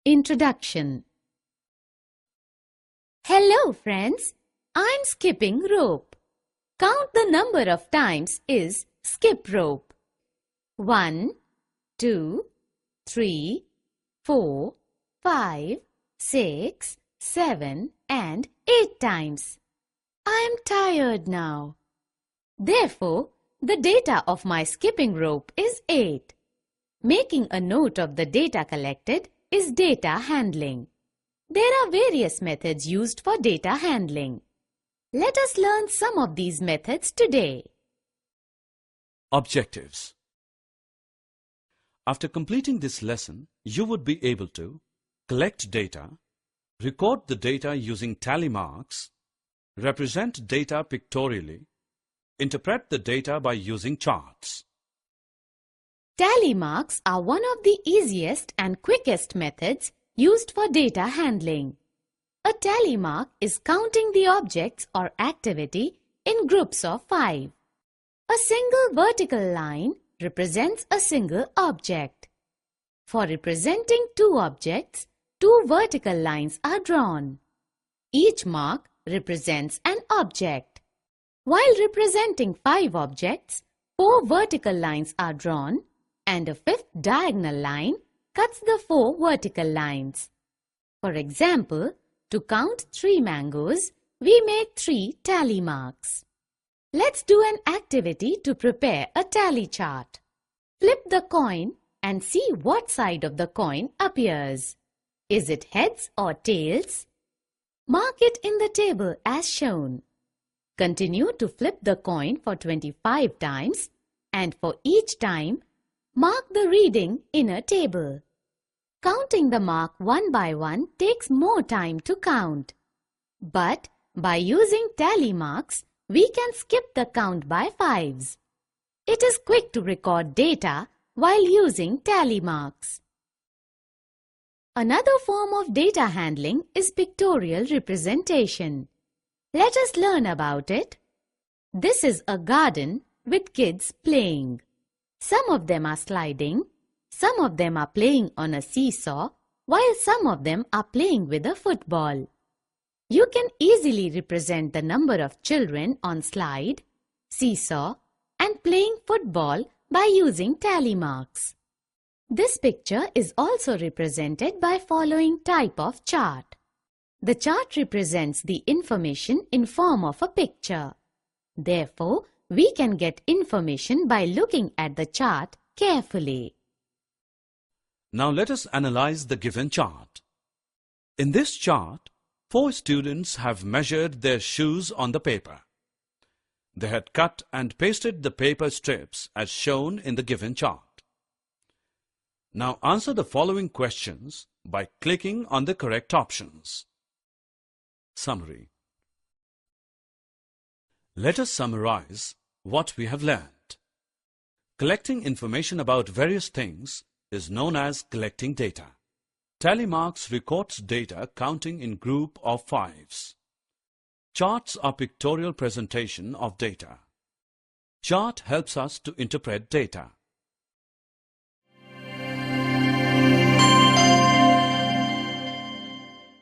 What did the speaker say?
Introduction. Hello friends, I'm skipping rope. Count the number of times is skip rope. 1, 2, 3, 4, 5, 6, 7 and 8 times. I am tired now. Therefore, the data of my skipping rope is 8. Making a note of the data collected is data handling. There are various methods used for data handling. Let us learn some of these methods today. Objectives. After completing this lesson, you would be able to collect data, record the data using tally marks, represent data pictorially, interpret the data by using charts. Tally marks are one of the easiest and quickest methods used for data handling. A tally mark is counting the objects or activity in groups of 5. A single vertical line represents a single object. For representing 2 objects, 2 vertical lines are drawn. Each mark represents an object. While representing 5 objects, 4 vertical lines are drawn and a 5th diagonal line cuts the 4 vertical lines. For example, to count 3 mangoes, we make 3 tally marks. Let's do an activity to prepare a tally chart. Flip the coin and see what side of the coin appears. Is it heads or tails? Mark it in the table as shown. Continue to flip the coin for 25 times and for each time, mark the reading in a table. Counting the mark one by one takes more time to count. But by using tally marks, we can skip the count by 5s. It is quick to record data while using tally marks. Another form of data handling is pictorial representation. Let us learn about it. This is a garden with kids playing. Some of them are sliding, some of them are playing on a seesaw, while some of them are playing with a football. You can easily represent the number of children on slide, seesaw, and playing football by using tally marks. This picture is also represented by following type of chart. The chart represents the information in form of a picture. Therefore, we can get information by looking at the chart carefully. Now let us analyze the given chart. In this chart, 4 students have measured their shoes on the paper. They had cut and pasted the paper strips as shown in the given chart. Now answer the following questions by clicking on the correct options. Summary. Let us summarize what we have learned. Collecting information about various things is known as collecting data. Tally marks records data counting in group of 5s. Charts are pictorial presentation of data. Chart helps us to interpret data.